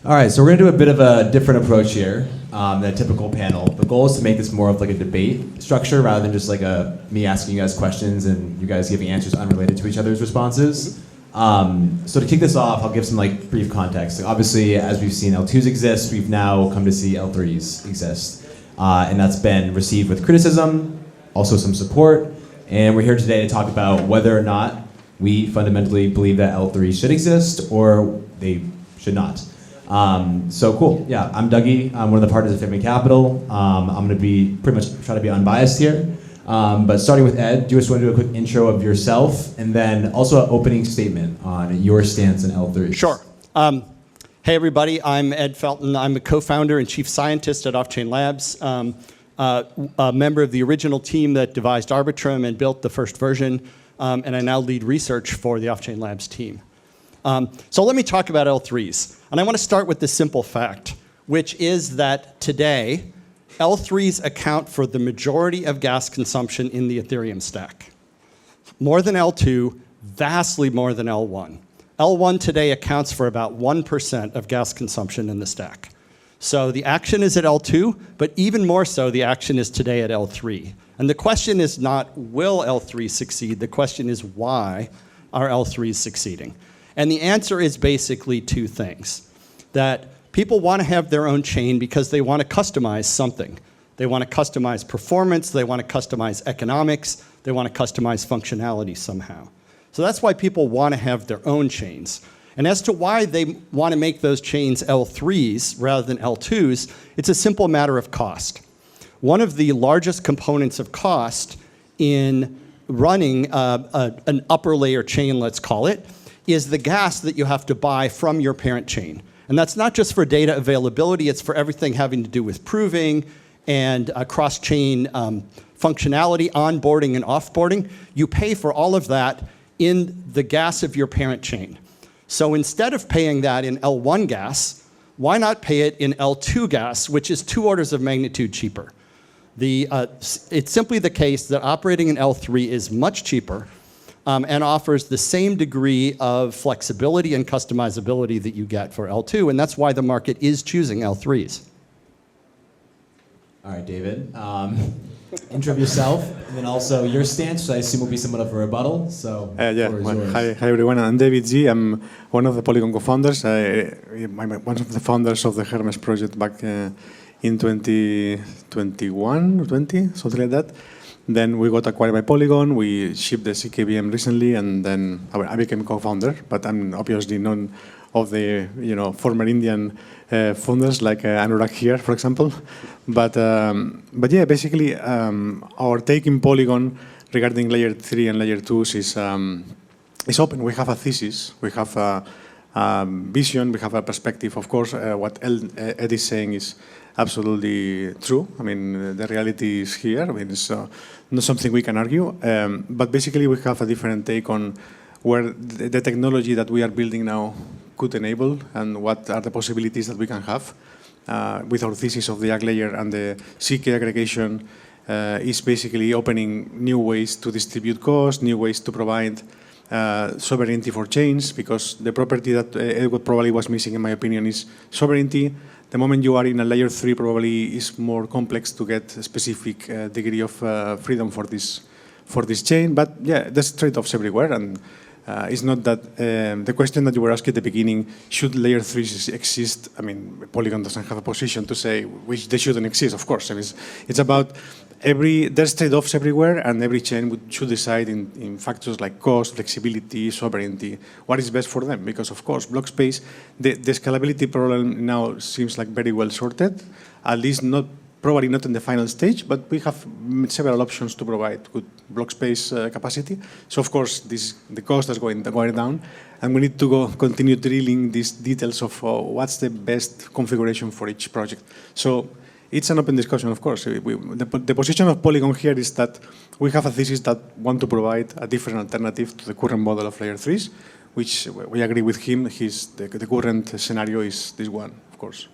All right, so we're going to do a bit of a different approach here than a typical panel. The goal is to make this more of like a debate structure rather than just like me asking you guys questions and you guys giving answers unrelated to each other's responses. So to kick this off, I'll give some like brief context. Like, obviously, as we've seen L2s exist, we've now come to see L3s exist. And that's been received with criticism, also some support. And we're here today to talk about whether or not we fundamentally believe that L3s should exist or they should not. So cool, yeah, I'm Dougie. I'm one of the partners of Figment Capital. I'm going to be pretty much try to be unbiased here. But starting with Ed, do you just want to do a quick intro of yourself and then also an opening statement on your stance on L3? Sure. Hey everybody, I'm Ed Felten. I'm a co-founder and chief scientist at Offchain Labs, a member of the original team that devised Arbitrum and built the first version, and I now lead research for the Offchain Labs team. So let me talk about L3s. And I want to start with the simple fact, which is that today, L3s account for the majority of gas consumption in the Ethereum stack. More than L2, vastly more than L1. L1 today accounts for about 1% of gas consumption in the stack. So the action is at L2, but even more so, the action is today at L3. And the question is not, will L3 succeed? The question is, why are L3s succeeding? And the answer is basically two things. That people want to have their own chain because they want to customize something. They want to customize performance, they want to customize economics, they want to customize functionality somehow. So that's why people want to have their own chains. And as to why they want to make those chains L3s rather than L2s, it's a simple matter of cost. One of the largest components of cost in running an upper layer chain, let's call it, is the gas that you have to buy from your parent chain. And that's not just for data availability, it's for everything having to do with proving and cross-chain functionality, onboarding and offboarding. You pay for all of that in the gas of your parent chain. So instead of paying that in L1 gas, why not pay it in L2 gas, which is 2 orders of magnitude cheaper? It's simply the case that operating in L3 is much cheaper and offers the same degree of flexibility and customizability that you get for L2, and that's why the market is choosing L3s. All right, David. Intro of yourself, and then also your stance, which I assume will be somewhat of a rebuttal. So, hi everyone. I'm David G. I'm one of the Polygon co-founders. I'm one of the founders of the Hermes project back in 2021 or 20, something like that. Then we got acquired by Polygon. We shipped the CKVM recently, and then I became co-founder. But I'm obviously none of the former Indian founders like Anurag here, for example. But yeah, basically our take in Polygon regarding layer 3 and layer 2s is open. We have a thesis. We have a vision. We have a perspective. Of course, what Ed is saying is absolutely true. I mean, the reality is here. I mean, it's not something we can argue. But basically, we have a different take on where the technology that we are building now could enable and what are the possibilities that we can have. With our thesis of the AG layer and the CK aggregation is basically opening new ways to distribute costs, new ways to provide sovereignty for chains, because the property that Edward probably was missing, in my opinion, is sovereignty. The moment you are in a layer 3, probably is more complex to get a specific degree of freedom for this chain. But yeah, there's trade-offs everywhere, and it's not that the question that you were asking at the beginning, should layer 3s exist? I mean, Polygon doesn't have a position to say which they shouldn't exist, of course. I mean, it's about there's trade-offs everywhere, and every chain should decide in factors like cost, flexibility, sovereignty, what is best for them. Because of course, block space, the scalability problem now seems like very well sorted, at least probably not in the final stage, but we have several options to provide good block space capacity. So of course, the cost is going down, and we need to continue drilling these details of what's the best configuration for each project. So it's an open discussion, of course. The position of Polygon here is that we have a thesis that want to provide a different alternative to the current model of layer 3s, which we agree with him. The current scenario is this one, of course.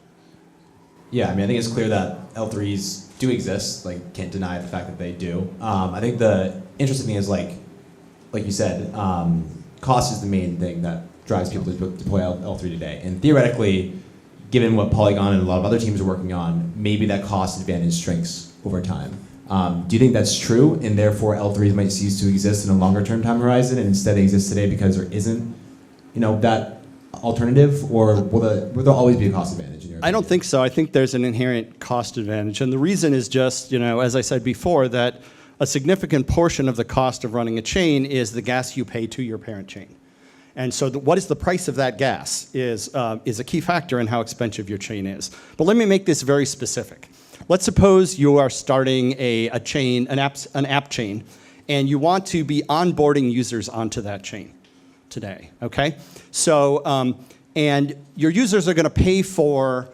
Yeah, I mean, I think it's clear that L3s do exist. Like, can't deny the fact that they do. I think the interesting thing is, like you said, cost is the main thing that drives people to deploy L3 today. And theoretically, given what Polygon and a lot of other teams are working on, maybe that cost advantage shrinks over time. Do you think that's true, and therefore L3s might cease to exist in a longer-term time horizon, and instead they exist today because there isn't, that alternative, or will there always be a cost advantage? I don't think so. I think there's an inherent cost advantage, and the reason is just, as I said before, that a significant portion of the cost of running a chain is the gas you pay to your parent chain. And so what is the price of that gas is a key factor in how expensive your chain is. But let me make this very specific. Let's suppose you are starting a chain, an app chain, and you want to be onboarding users onto that chain today, okay? So, and your users are going to pay for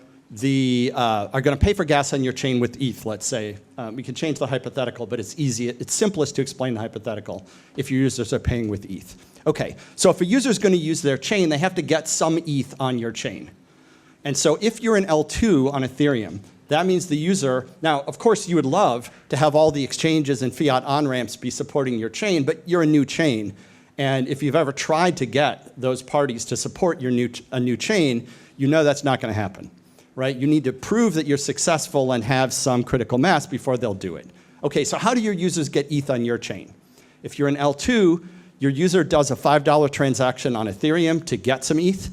gas on your chain with ETH, let's say. We can change the hypothetical, but it's easy. It's simplest to explain the hypothetical if your users are paying with ETH. Okay, so if a user is going to use their chain, they have to get some ETH on your chain. And so if you're an L2 on Ethereum, that means the user, now of course you would love to have all the exchanges and fiat on-ramps be supporting your chain, but you're a new chain. And if you've ever tried to get those parties to support a new chain, you know that's not going to happen, right? You need to prove that you're successful and have some critical mass before they'll do it. Okay, so how do your users get ETH on your chain? If you're an L2, your user does a $5 transaction on Ethereum to get some ETH,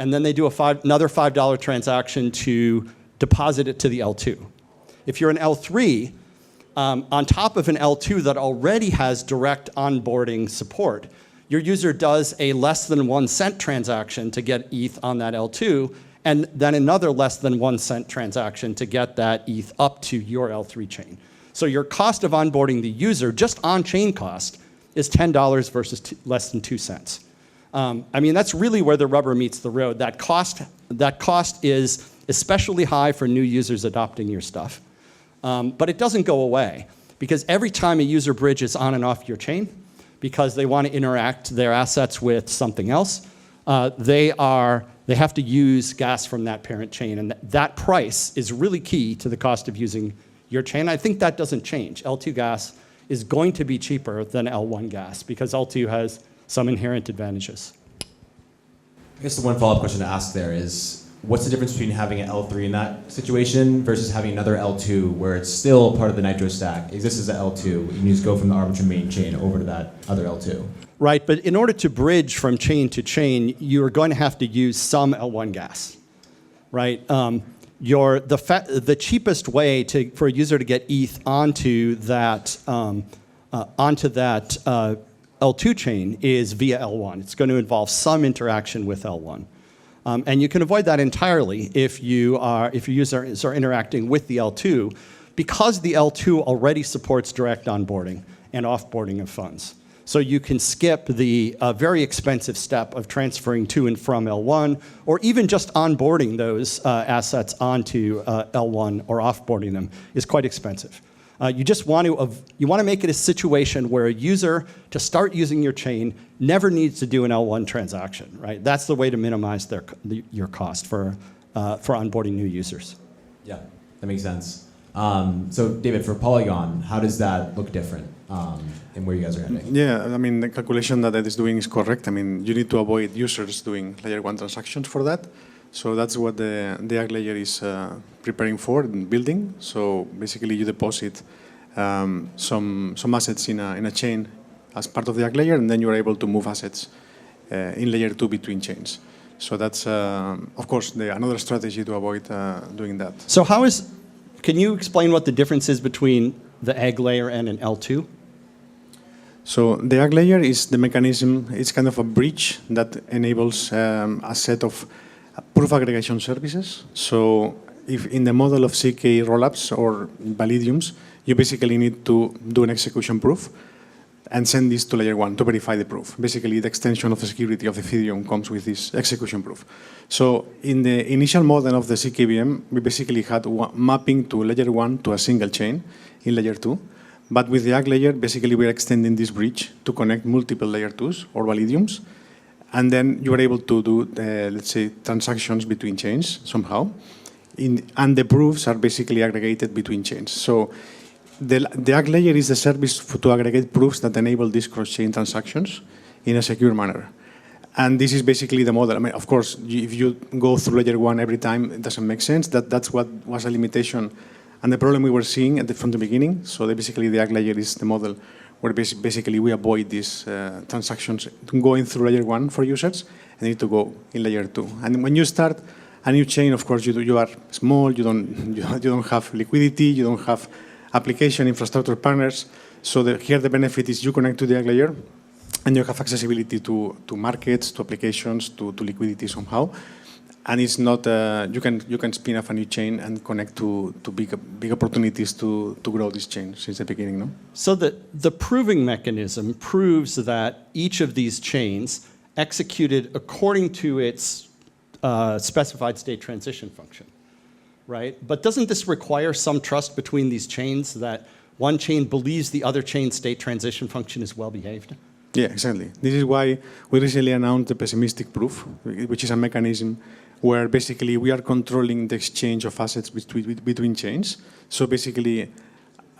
and then they do another $5 transaction to deposit it to the L2. If you're an L3, on top of an L2 that already has direct onboarding support, your user does a less than 1 cent transaction to get ETH on that L2, and then another less than 1 cent transaction to get that ETH up to your L3 chain. So your cost of onboarding the user, just on-chain cost, is $10 versus less than 2 cents. I mean, that's really where the rubber meets the road. That cost is especially high for new users adopting your stuff. But it doesn't go away, because every time a user bridges on and off your chain, because they want to interact their assets with something else, they have to use gas from that parent chain, and that price is really key to the cost of using your chain. I think that doesn't change. L2 gas is going to be cheaper than L1 gas, because L2 has some inherent advantages. I guess the one follow-up question to ask there is, what's the difference between having an L3 in that situation versus having another L2 where it's still part of the Nitro stack, exists as an L2, and you just go from the Arbitrum main chain over to that other L2? Right, but in order to bridge from chain to chain, you are going to have to use some L1 gas, right? The cheapest way for a user to get ETH onto that L2 chain is via L1. It's going to involve some interaction with L1. And you can avoid that entirely if your users are interacting with the L2, because the L2 already supports direct onboarding and offboarding of funds. So you can skip the very expensive step of transferring to and from L1, or even just onboarding those assets onto L1 or offboarding them is quite expensive. You just want to make it a situation where a user, to start using your chain, never needs to do an L1 transaction, right? That's the way to minimize your cost for onboarding new users. Yeah, that makes sense. So David, for Polygon, how does that look different in where you guys are heading? Yeah, I mean, the calculation that Ed is doing is correct. I mean, you need to avoid users doing layer 1 transactions for that. So that's what the AG layer is preparing for and building. So basically, you deposit some assets in a chain as part of the AG layer, and then you are able to move assets in layer 2 between chains. So that's, of course, another strategy to avoid doing that. So can you explain what the difference is between the AG layer and an L2? So the AG layer is the mechanism, it's kind of a bridge that enables a set of proof aggregation services. So if in the model of CK rollups or validiums, you basically need to do an execution proof and send this to layer 1 to verify the proof. Basically, the extension of the security of Ethereum comes with this execution proof. So in the initial model of the CKVM, we basically had mapping to layer 1 to a single chain in layer 2. But with the AG layer, basically we're extending this bridge to connect multiple layer 2s or validiums. And then you are able to do, let's say, transactions between chains somehow. And the proofs are basically aggregated between chains. So the AG layer is the service to aggregate proofs that enable these cross-chain transactions in a secure manner. And this is basically the model. I mean, of course, if you go through layer 1 every time, it doesn't make sense. That's what was a limitation and the problem we were seeing from the beginning. So basically, the ACK layer is the model where basically we avoid these transactions going through layer 1 for users and need to go in layer 2. And when you start a new chain, of course, you are small, you don't have liquidity, you don't have application infrastructure partners. So here the benefit is you connect to the ACK layer and you have accessibility to markets, to applications, to liquidity somehow. And it's not, you can spin off a new chain and connect to big opportunities to grow this chain since the beginning, no? So the proving mechanism proves that each of these chains executed according to its specified state transition function, right? But doesn't this require some trust between these chains that one chain believes the other chain's state transition function is well behaved? Yeah, exactly. This is why we recently announced the pessimistic proof, which is a mechanism where basically we are controlling the exchange of assets between chains. So basically,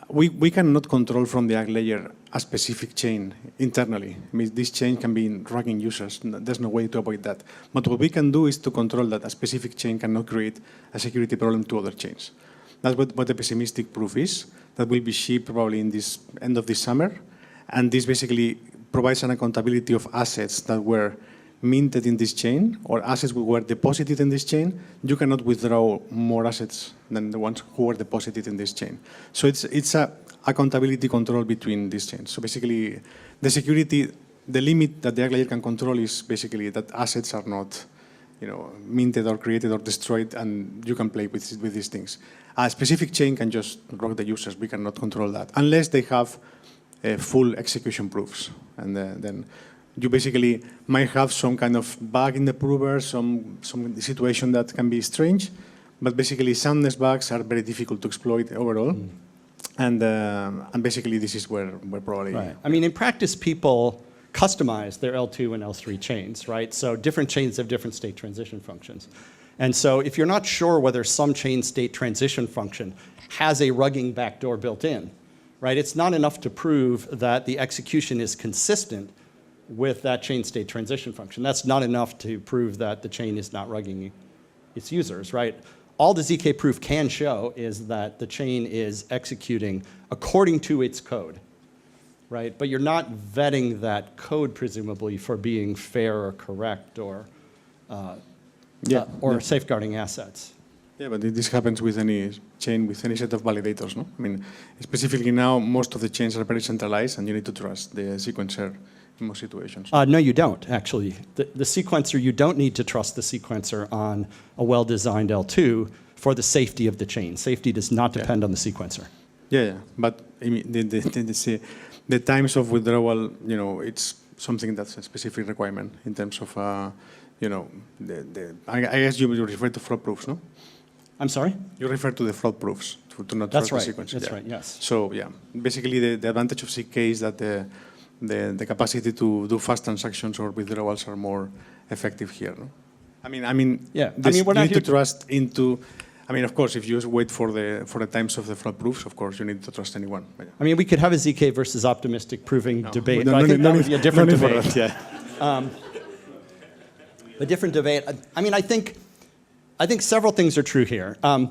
we cannot control from the ACK layer a specific chain internally. I mean, this chain can be rugging users. There's no way to avoid that. But what we can do is to control that a specific chain cannot create a security problem to other chains. That's what the pessimistic proof is. That will be shipped probably in this end of this summer. And this basically provides an accountability of assets that were minted in this chain or assets who were deposited in this chain. You cannot withdraw more assets than the ones who were deposited in this chain. So it's a accountability control between these chains. So basically, the security, the limit that the ACK layer can control is basically that assets are not, minted or created or destroyed, and you can play with these things. A specific chain can just rock the users. We cannot control that unless they have full execution proofs, and then you basically might have some kind of bug in the prover, some situation that can be strange, but basically soundness bugs are very difficult to exploit overall. And basically this is where probably... Right. I mean, in practice, people customize their L2 and L3 chains, right? So different chains have different state transition functions. And so if you're not sure whether some chain state transition function has a rugging backdoor built in, right, it's not enough to prove that the execution is consistent with that chain state transition function. That's not enough to prove that the chain is not rugging its users, right? All the ZK proof can show is that the chain is executing according to its code, right? But you're not vetting that code, presumably, for being fair or correct or safeguarding assets. Yeah, but this happens with any chain, with any set of validators, no? I mean, specifically now, most of the chains are very centralized, and you need to trust the sequencer in most situations. No, you don't, actually. The sequencer, you don't need to trust the sequencer on a well-designed L2 for the safety of the chain. Safety does not depend on the sequencer. Yeah, but I mean, the times of withdrawal, it's something that's a specific requirement in terms of, I guess you refer to fraud proofs, no? I'm sorry? You refer to the fraud proofs, to not trust the sequencer. That's right, yes. So, yeah, basically the advantage of ZK is that the capacity to do fast transactions or withdrawals are more effective here, no? I mean, yeah. You need to trust into... I mean, of course, if you just wait for the times of the fraud proofs, of course, you need to trust anyone. Yeah. I mean, we could have a ZK versus optimistic proving debate. But I think that would be a different debate. A different debate. I mean, I think several things are true here. I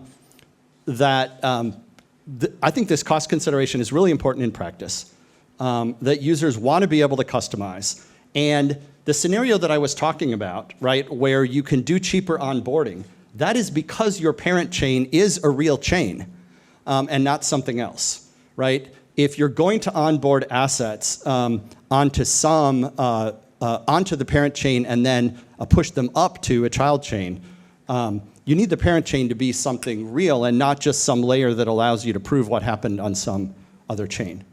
think this cost consideration is really important in practice, that users want to be able to customize. And the scenario that I was talking about, right, where you can do cheaper onboarding, that is because your parent chain is a real chain and not something else, right? If you're going to onboard assets onto the parent chain and then push them up to a child chain, you need the parent chain to be something real and not just some layer that allows you to prove what happened on some other chain.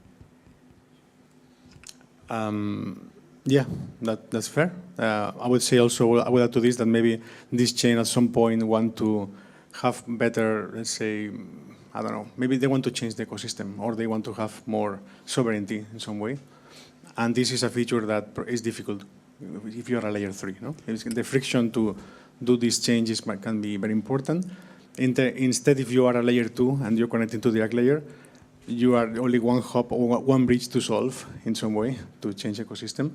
Yeah, that's fair. I would say also, I would add to this that maybe this chain at some point want to have better, let's say, I don't know, maybe they want to change the ecosystem or they want to have more sovereignty in some way. And this is a feature that is difficult if you are a layer 3, no? The friction to do these changes can be very important. Instead, if you are a layer 2 and you're connecting to the ACK layer, you are only one hop or one bridge to solve in some way to change ecosystem.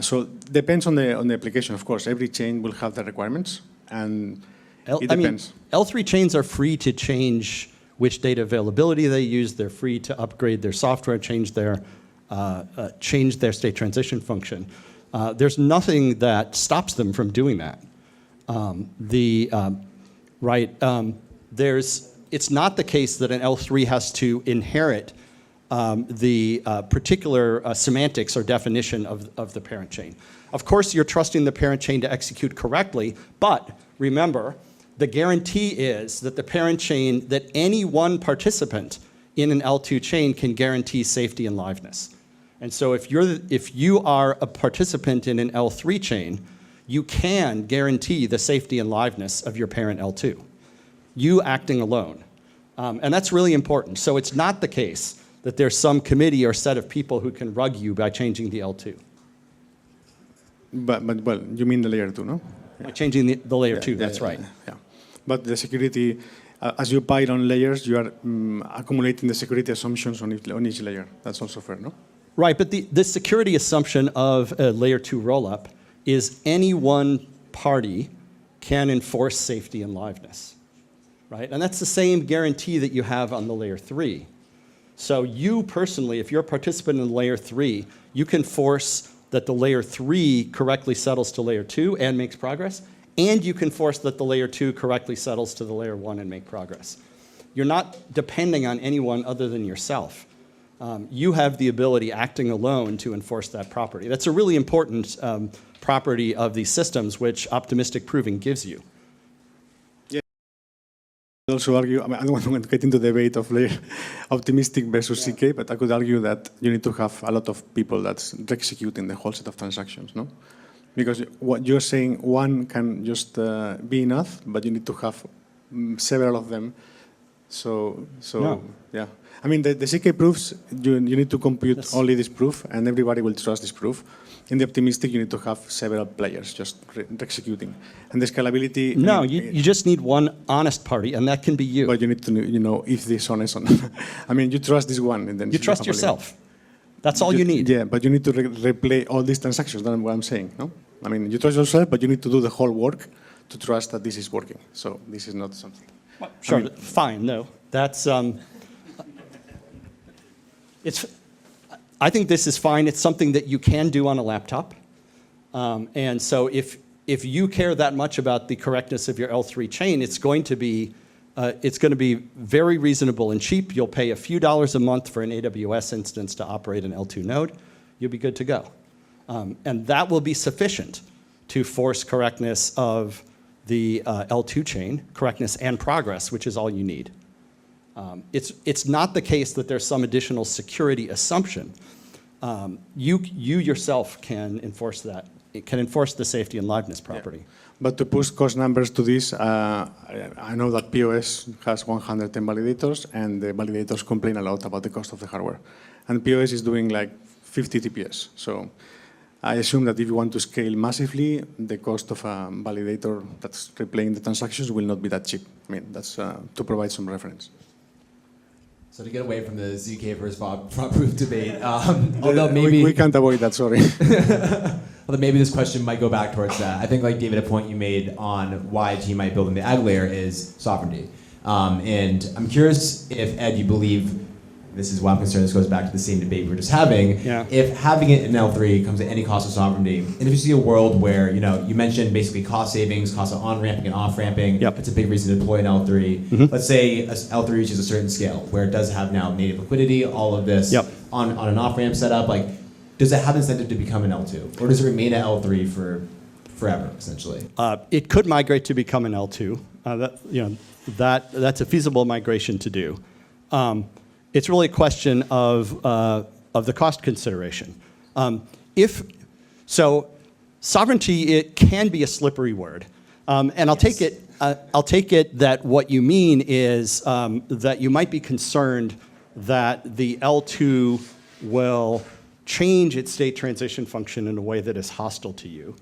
So depends on the application, of course. Every chain will have the requirements, and it depends. L3 chains are free to change which data availability they use. They're free to upgrade their software, change their state transition function. There's nothing that stops them from doing that. It's not the case that an L3 has to inherit the particular semantics or definition of the parent chain. Of course, you're trusting the parent chain to execute correctly, but remember, the guarantee is that the parent chain, that any one participant in an L2 chain can guarantee safety and liveness. And so if you are a participant in an L3 chain, you can guarantee the safety and liveness of your parent L2, you acting alone. And that's really important. So it's not the case that there's some committee or set of people who can rug you by changing the L2. But well, you mean the layer 2, no? By changing the layer 2, that's right. Yeah. But the security, as you pile on layers, you are accumulating the security assumptions on each layer. That's also fair, no? Right, but the security assumption of a layer 2 rollup is any one party can enforce safety and liveness, right? And that's the same guarantee that you have on the layer 3. So you personally, if you're a participant in layer 3, you can force that the layer 3 correctly settles to layer 2 and makes progress, and you can force that the layer 2 correctly settles to the layer 1 and make progress. You're not depending on anyone other than yourself. You have the ability, acting alone, to enforce that property. That's a really important property of these systems, which optimistic proving gives you. Yeah. I also argue, I mean, I don't want to get into the debate of layer optimistic versus CK, but I could argue that you need to have a lot of people that's executing the whole set of transactions, no? Because what you're saying, one can just be enough, but you need to have several of them. So no. Yeah. I mean, the CK proofs, you need to compute only this proof, and everybody will trust this proof. In the optimistic, you need to have several players just executing. And the scalability... No, you just need one honest party, and that can be you. But you need to know if this is honest or not. I mean, you trust this one. And then you trust yourself. That's all you need. Yeah, but you need to replay all these transactions. That's what I'm saying, no? I mean, you trust yourself, but you need to do the whole work to trust that this is working. So this is not something... Well, sure, I mean, fine, no. That's... I think this is fine. It's something that you can do on a laptop. And so if you care that much about the correctness of your L3 chain, it's going to be very reasonable and cheap. You'll pay a few dollars a month for an AWS instance to operate an L2 node. You'll be good to go. And that will be sufficient to force correctness of the L2 chain, correctness and progress, which is all you need. It's not the case that there's some additional security assumption. You yourself can enforce that. It can enforce the safety and liveness property. Yeah. But to push cost numbers to this, I know that POS has 110 validators, and the validators complain a lot about the cost of the hardware. And POS is doing like 50 TPS. So I assume that if you want to scale massively, the cost of a validator that's replaying the transactions will not be that cheap. I mean, that's to provide some reference. So to get away from the ZK versus proof debate, although maybe... We can't avoid that, sorry. Although maybe this question might go back towards that. I think, like David, a point you made on why a team might build in the ag layer is sovereignty. And I'm curious if, Ed, you believe, this is why I'm concerned, this goes back to the same debate we were just having, if having it in L3 comes at any cost of sovereignty, and if you see a world where, you mentioned basically cost savings, cost of on-ramping and off-ramping, it's a big reason to deploy an L3. Let's say L3 reaches a certain scale where it does have now native liquidity, all of this on an off-ramp setup, like, does it have incentive to become an L2? Or does it remain an L3 for forever, essentially? It could migrate to become an L2. That's a feasible migration to do. It's really a question of the cost consideration. Sovereignty, it can be a slippery word, and I'll take it that what you mean is that you might be concerned that the L2 will change its state transition function in a way that is hostile to you.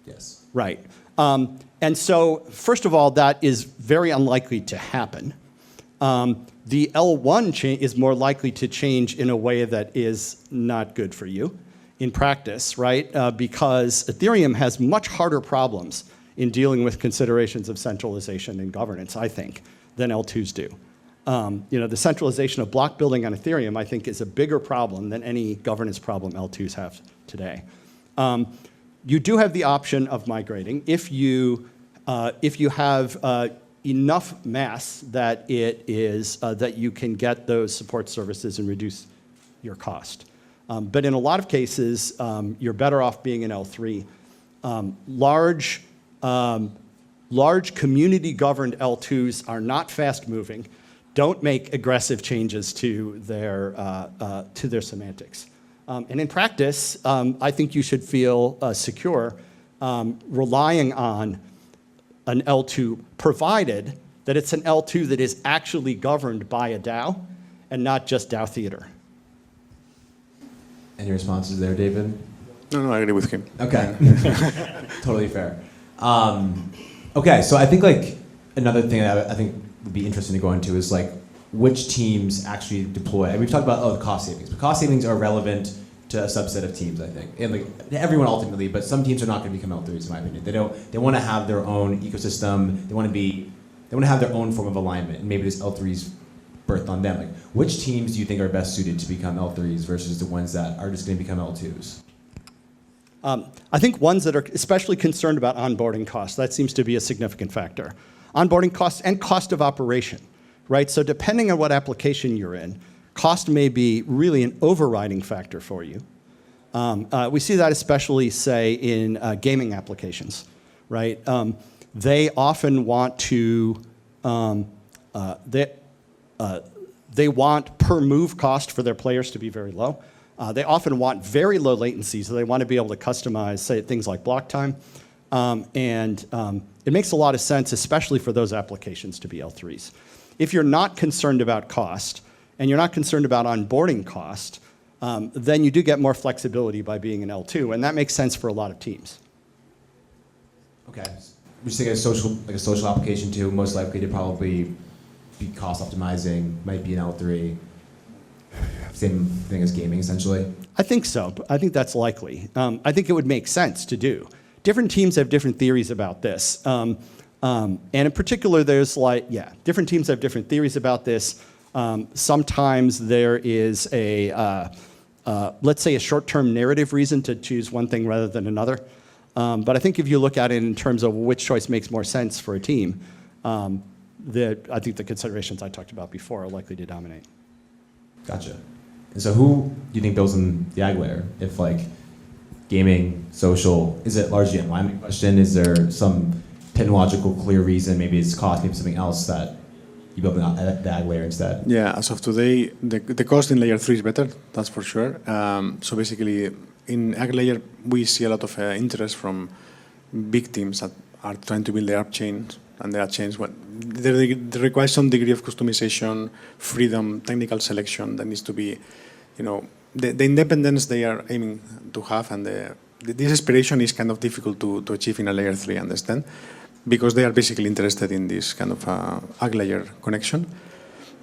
Yes. Right. And so, first of all, that is very unlikely to happen. The L1 is more likely to change in a way that is not good for you. in practice, right? Because Ethereum has much harder problems in dealing with considerations of centralization and governance, I think, than L2s do. The centralization of block building on Ethereum, I think, is a bigger problem than any governance problem L2s have today. You do have the option of migrating if you have enough mass that that you can get those support services and reduce your cost. But in a lot of cases, you're better off being an L3. Large community-governed L2s are not fast-moving, don't make aggressive changes to their semantics. And in practice, I think you should feel secure relying on an L2, provided that it's an L2 that is actually governed by a DAO and not just DAO theater. Any responses there, David? No, I agree with him. Okay. Totally fair. Okay, so I think like another thing that I think would be interesting to go into is like which teams actually deploy. And we've talked about the cost savings, but cost savings are relevant to a subset of teams, I think, and like everyone ultimately. But some teams are not going to become L3s, in my opinion. They want to have their own ecosystem. They want to have their own form of alignment, and maybe this L3s birthed on them. Like, which teams do you think are best suited to become L3s versus the ones that are just going to become L2s? I think ones that are especially concerned about onboarding costs, that seems to be a significant factor. Onboarding costs and cost of operation, right? So depending on what application you're in, cost may be really an overriding factor for you. We see that especially, say, in gaming applications, right? They often want to, they want per move cost for their players to be very low. They often want very low latency, so they want to be able to customize, say, things like block time. It makes a lot of sense, especially for those applications, to be L3s. If you're not concerned about cost, and you're not concerned about onboarding cost, then you do get more flexibility by being an L2, and that makes sense for a lot of teams. Okay. We just think a social application too, most likely to probably be cost optimizing, might be an L3. Same thing as gaming, essentially? I think so. I think that's likely. I think it would make sense to do. Different teams have different theories about this. And in particular, there's different teams have different theories about this. Sometimes there is let's say a short-term narrative reason to choose one thing rather than another. But I think if you look at it in terms of which choice makes more sense for a team, I think the considerations I talked about before are likely to dominate. Gotcha. And so who do you think builds in the ag layer? If like gaming, social, is it largely an alignment question? Is there some technological clear reason, maybe it's cost, maybe something else that you build the ag layer instead? Yeah, as of today, the cost in layer 3 is better, that's for sure. So basically, in ag layer, we see a lot of interest from big teams that are trying to build their app chains, and their chains, they require some degree of customization, freedom, technical selection that needs to be, the independence they are aiming to have, and this aspiration is kind of difficult to achieve in a layer 3, understand? Because they are basically interested in this kind of ag layer connection.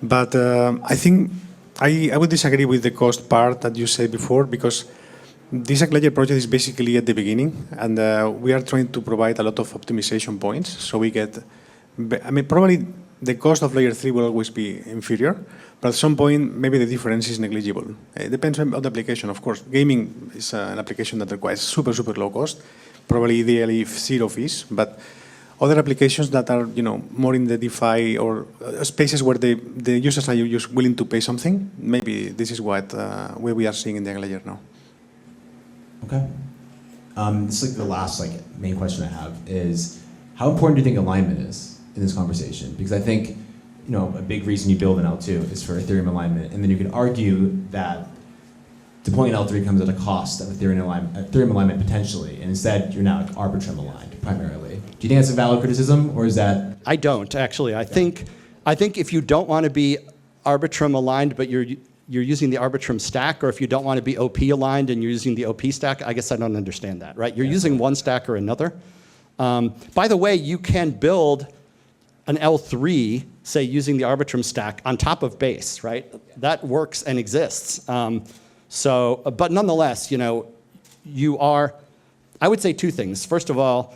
But I think I would disagree with the cost part that you said before, because this ag layer project is basically at the beginning, and we are trying to provide a lot of optimization points. So we get, probably the cost of layer 3 will always be inferior, but at some point, maybe the difference is negligible. It depends on the application, of course. Gaming is an application that requires super, super low cost, probably ideally zero fees, but other applications that are, more in the DeFi or spaces where the users are willing to pay something, maybe this is what we are seeing in the ag layer now. Okay. This is like the last main question I have is, how important do you think alignment is in this conversation? Because I think, a big reason you build an L2 is for Ethereum alignment, and then you can argue that deploying an L3 comes at a cost of Ethereum alignment potentially, and instead you're now Arbitrum aligned primarily. Do you think that's a valid criticism, or is that? I don't actually. I think if you don't want to be Arbitrum aligned, but you're using the Arbitrum stack, or if you don't want to be OP aligned and you're using the OP stack, I guess I don't understand that, right? You're using one stack or another. By the way, you can build an L3, say, using the Arbitrum stack on top of Base, right? That works and exists. But nonetheless, I would say two things. First of all,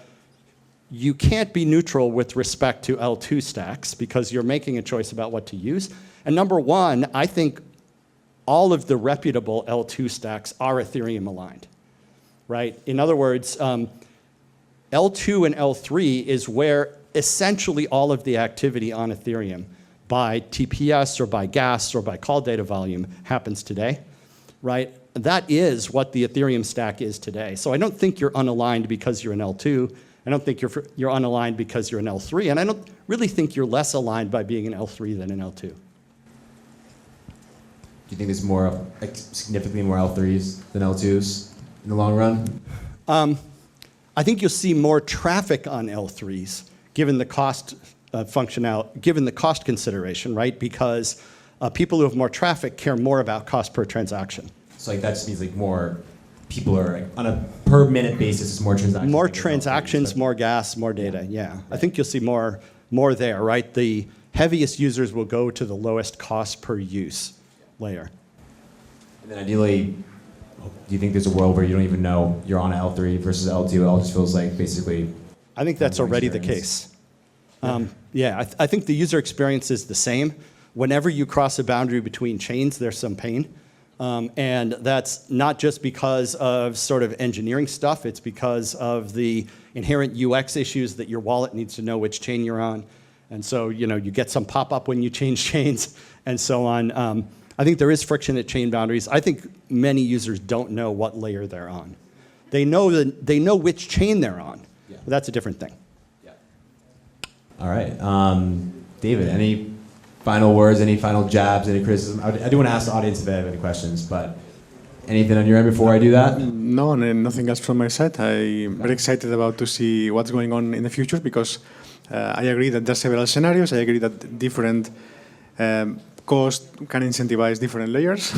you can't be neutral with respect to L2 stacks because you're making a choice about what to use. And number one, I think all of the reputable L2 stacks are Ethereum aligned, right? In other words, L2 and L3 is where essentially all of the activity on Ethereum by TPS or by gas or by call data volume happens today, right? That is what the Ethereum stack is today. So I don't think you're unaligned because you're an L2. I don't think you're unaligned because you're an L3. And I don't really think you're less aligned by being an L3 than an L2. Do you think there's more, like, significantly more L3s than L2s in the long run? I think you'll see more traffic on L3s given the cost given the cost consideration, right? Because people who have more traffic care more about cost per transaction. So like that just means like more people are like, on a per minute basis, it's more transactions. More transactions, more gas, more data. Yeah, right. I think you'll see more there, right? The heaviest users will go to the lowest cost per use layer. And then ideally, do you think there's a world where you don't even know you're on L3 versus L2? It all just feels like basically. I think that's already the case. Yeah, I think the user experience is the same. Whenever you cross a boundary between chains, there's some pain. And that's not just because of sort of engineering stuff, it's because of the inherent UX issues that your wallet needs to know which chain you're on. And so, you get some pop-up when you change chains and so on. I think there is friction at chain boundaries. I think many users don't know what layer they're on. They know which chain they're on, but that's a different thing. Yeah. All right. David, any final words, any final jabs, any criticism? I do want to ask the audience if they have any questions, but anything on your end before I do that? No, nothing else from my side. I'm very excited about to see what's going on in the future because I agree that there's several scenarios. I agree that different cost can incentivize different layers.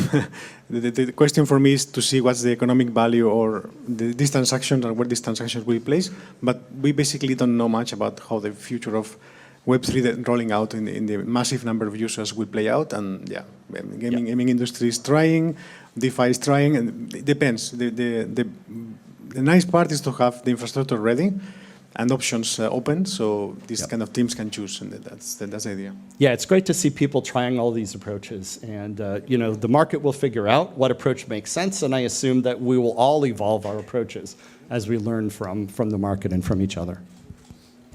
The question for me is to see what's the economic value or these transactions and where these transactions will be placed. But we basically don't know much about how the future of Web3 rolling out in the massive number of users will play out. And yeah, gaming industry is trying, DeFi is trying, and it depends. The nice part is to have the infrastructure ready and options open, so these kind of teams can choose, and that's the idea. Yeah, it's great to see people trying all these approaches, and the market will figure out what approach makes sense, and I assume that we will all evolve our approaches as we learn from the market and from each other.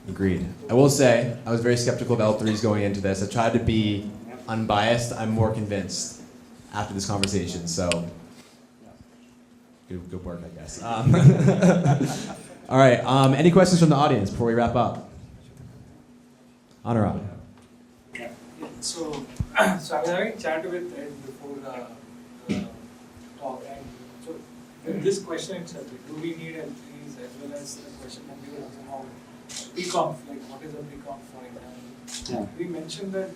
Agreed. I will say, I was very skeptical of L3s going into this. I tried to be unbiased. I'm more convinced after this conversation, so good work, I guess. All right, any questions from the audience before we wrap up? Anurag. Yeah. So I was having a chat with Ed before the talk, and so this question itself, do we need L3s as well as the question that we were somehow pre-conf, like what is a pre-conf for example? We mentioned that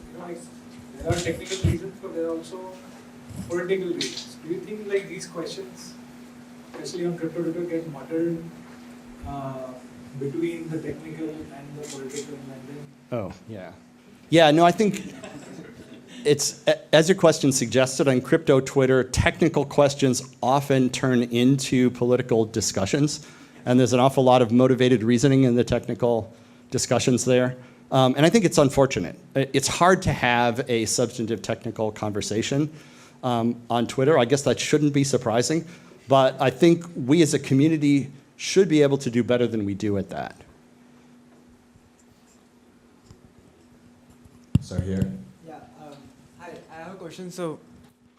there are technical reasons, but there are also political reasons. Do you think like these questions, especially on crypto Twitter, get muddled between the technical and the political and Oh, yeah. Yeah, no, I think it's, as your question suggested, on crypto Twitter, technical questions often turn into political discussions, and there's an awful lot of motivated reasoning in the technical discussions there. And I think it's unfortunate. It's hard to have a substantive technical conversation on Twitter. I guess that shouldn't be surprising, but I think we as a community should be able to do better than we do at that. So here. Yeah, hi, I have a question. So,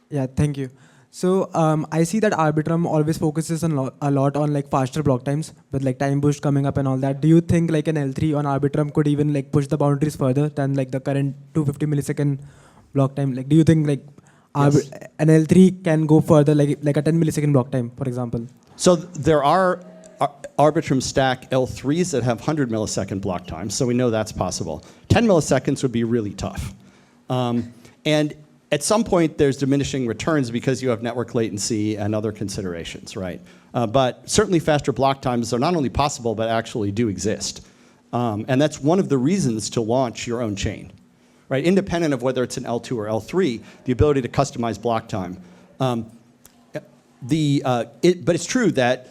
yeah, thank you. So I see that Arbitrum always focuses a lot on like faster block times with like time boost coming up and all that. Do you think like an L3 on Arbitrum could even like push the boundaries further than like the current 250 millisecond block time? Like, do you think like Yes. an L3 can go further like a 10 millisecond block time, for example? So there are Arbitrum stack L3s that have 100 millisecond block times, so we know that's possible. 10 milliseconds would be really tough. And at some point, there's diminishing returns because you have network latency and other considerations, right? But certainly faster block times are not only possible, but actually do exist. And that's one of the reasons to launch your own chain, right? Independent of whether it's an L2 or L3, the ability to customize block time. But it's true that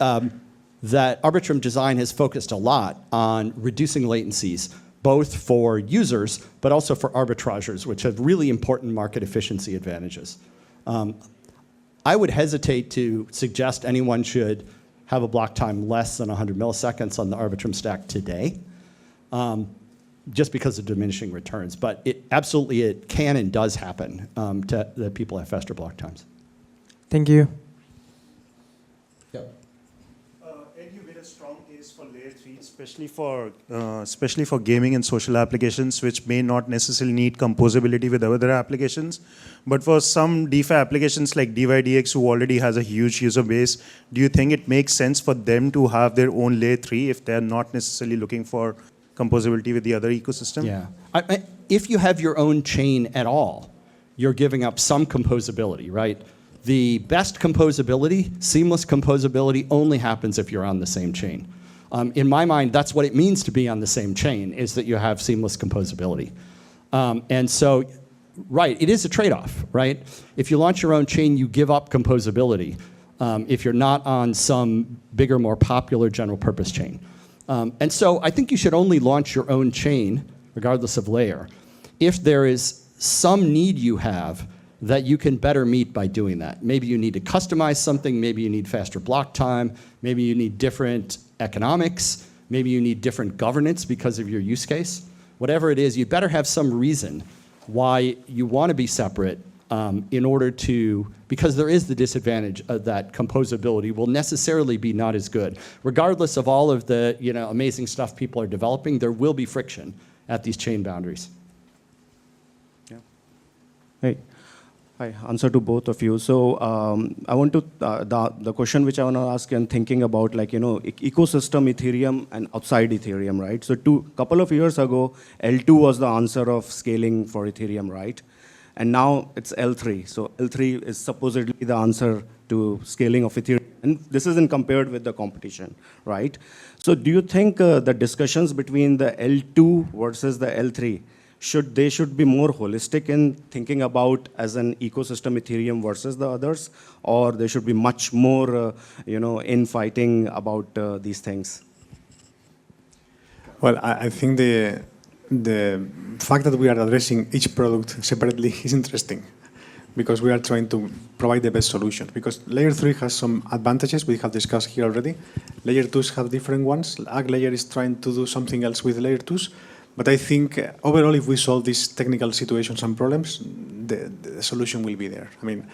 that Arbitrum design has focused a lot on reducing latencies, both for users, but also for arbitrageurs, which have really important market efficiency advantages. I would hesitate to suggest anyone should have a block time less than 100 milliseconds on the Arbitrum stack today, just because of diminishing returns. But it can and does happen that people have faster block times. Thank you. Ed, you made a strong case for layer 3, especially for gaming and social applications, which may not necessarily need composability with other applications. But for some DeFi applications like DYDX, who already has a huge user base, do you think it makes sense for them to have their own layer 3 if they're not necessarily looking for composability with the other ecosystem? Yeah. If you have your own chain at all, you're giving up some composability, right? The best composability, seamless composability, only happens if you're on the same chain. In my mind, that's what it means to be on the same chain, is that you have seamless composability. And so, right, it is a trade-off, right? If you launch your own chain, you give up composability if you're not on some bigger, more popular general purpose chain. And so I think you should only launch your own chain, regardless of layer, if there is some need you have that you can better meet by doing that. Maybe you need to customize something, maybe you need faster block time, maybe you need different economics, maybe you need different governance because of your use case. Whatever it is, you better have some reason why you want to be separate in order to, because there is the disadvantage of that composability will necessarily be not as good. Regardless of all of the amazing stuff people are developing, there will be friction at these chain boundaries. Yeah. Hey. Hi, answer to both of you. So I want to, the question which I want to ask and thinking about ecosystem Ethereum and outside Ethereum, right? So couple of years ago, L2 was the answer of scaling for Ethereum, right? And now it's L3. So L3 is supposedly the answer to scaling of Ethereum. And this isn't compared with the competition, right? So do you think the discussions between the L2 versus the L3, they should be more holistic in thinking about as an ecosystem Ethereum versus the others, or they should be much more, in fighting about these things? Well, I think the fact that we are addressing each product separately is interesting, because we are trying to provide the best solution. Because layer 3 has some advantages we have discussed here already. Layer 2s have different ones. Ag layer is trying to do something else with layer 2s. But I think overall, if we solve these technical situations and problems, the solution will be there. I mean,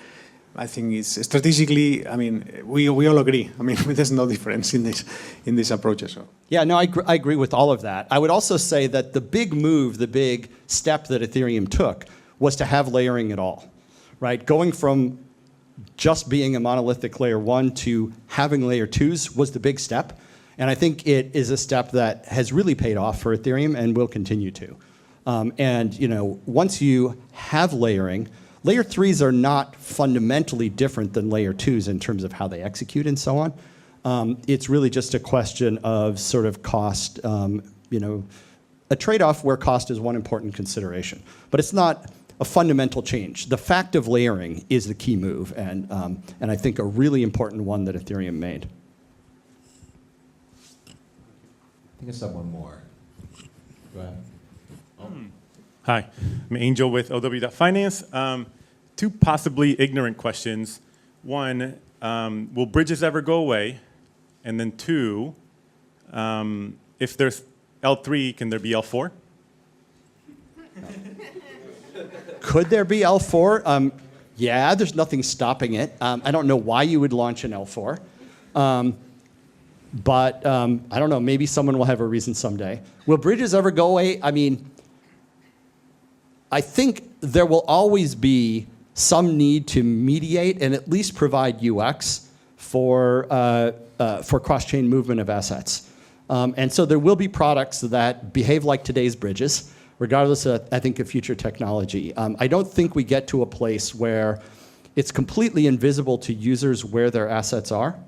I think it's strategically, we all agree. There's no difference in these approaches. So. Yeah, no, I agree with all of that. I would also say that the big move, the big step that Ethereum took was to have layering at all, right? Going from just being a monolithic layer 1 to having layer 2s was the big step. And I think it is a step that has really paid off for Ethereum and will continue to. Once you have layering, layer 3s are not fundamentally different than layer 2s in terms of how they execute and so on. It's really just a question of sort of cost, a trade-off where cost is one important consideration. But it's not a fundamental change. The fact of layering is the key move, and I think a really important one that Ethereum made. I think I saw one more. Go ahead. Oh. Hi, I'm Angel with LW.Finance. Two possibly ignorant questions. One, will bridges ever go away? And then two, if there's L3, can there be L4? Could there be L4? Yeah, there's nothing stopping it. I don't know why you would launch an L4. But I don't know, maybe someone will have a reason someday. Will bridges ever go away? I think there will always be some need to mediate and at least provide UX for cross-chain movement of assets. And so there will be products that behave like today's bridges, regardless of, I think, of future technology. I don't think we get to a place where it's completely invisible to users where their assets are.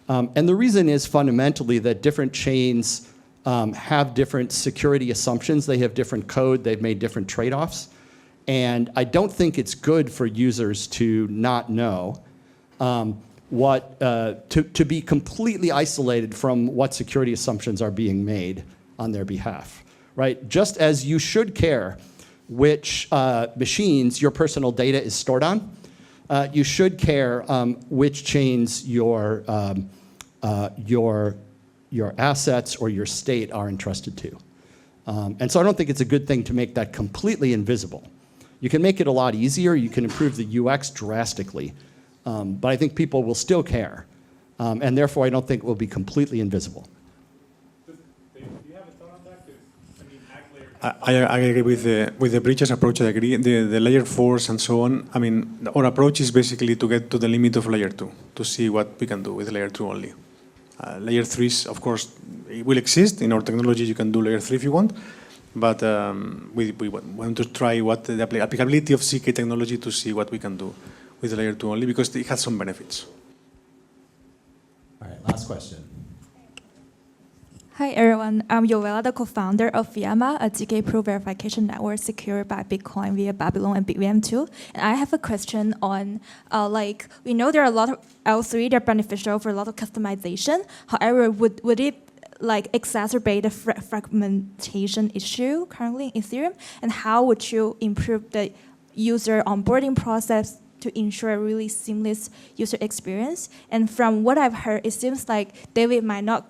And the reason is fundamentally that different chains have different security assumptions. They have different code. They've made different trade-offs. And I don't think it's good for users to not know. to be completely isolated from what security assumptions are being made on their behalf, right? Just as you should care which machines your personal data is stored on, you should care which chains your assets or your state are entrusted to. And so I don't think it's a good thing to make that completely invisible. You can make it a lot easier. You can improve the UX drastically. But I think people will still care. And therefore, I don't think it will be completely invisible. I agree with the breaches approach. I agree. The layer 4s and so on. I mean, our approach is basically to get to the limit of layer 2, to see what we can do with layer 2 only. Layer 3s, of course, it will exist. In our technology, you can do layer 3 if you want. But we want to try what the applicability of CK technology to see what we can do with layer 2 only, because it has some benefits. All right, last question. Hi everyone, I'm Yovela, the co-founder of Fiamma, a GK-proof verification network secured by Bitcoin via Babylon and BitVM2. And I have a question on, we know there are a lot of L3 that are beneficial for a lot of customization. However, would it exacerbate the fragmentation issue currently in Ethereum? And how would you improve the user onboarding process to ensure a really seamless user experience? And from what I've heard, it seems like David might not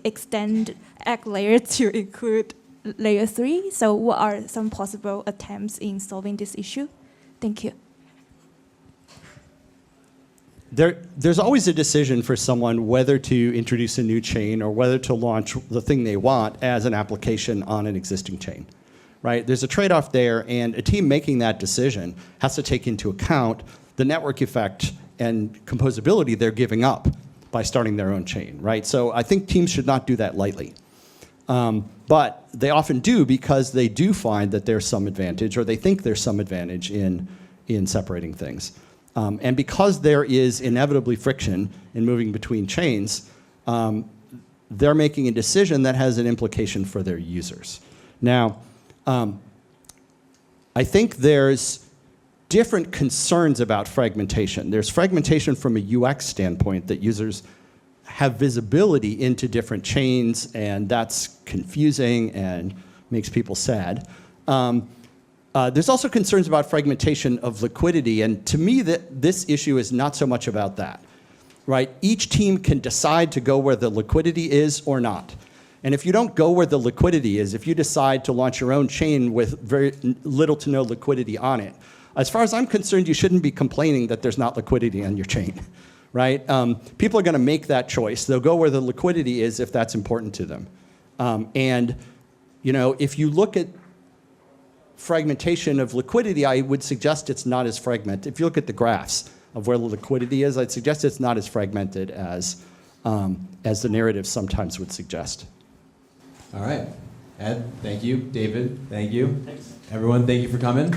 extend Egg layer to include layer 3. So what are some possible attempts in solving this issue? Thank you. There's always a decision for someone whether to introduce a new chain or whether to launch the thing they want as an application on an existing chain, right? There's a trade-off there, and a team making that decision has to take into account the network effect and composability they're giving up by starting their own chain, right? So I think teams should not do that lightly. But they often do because they do find that there's some advantage, or they think there's some advantage in separating things. And because there is inevitably friction in moving between chains, they're making a decision that has an implication for their users. Now, I think there's different concerns about fragmentation. There's fragmentation from a UX standpoint, that users have visibility into different chains, and that's confusing and makes people sad. There's also concerns about fragmentation of liquidity, and to me, this issue is not so much about that, right? Each team can decide to go where the liquidity is or not. And if you don't go where the liquidity is, if you decide to launch your own chain with very little to no liquidity on it, as far as I'm concerned, you shouldn't be complaining that there's not liquidity on your chain, right? People are going to make that choice. They'll go where the liquidity is if that's important to them. And if you look at fragmentation of liquidity, I would suggest it's not as fragmented. If you look at the graphs of where the liquidity is, I'd suggest it's not as fragmented as the narrative sometimes would suggest. All right. Ed, thank you. David, thank you. Thanks. Everyone, thank you for coming.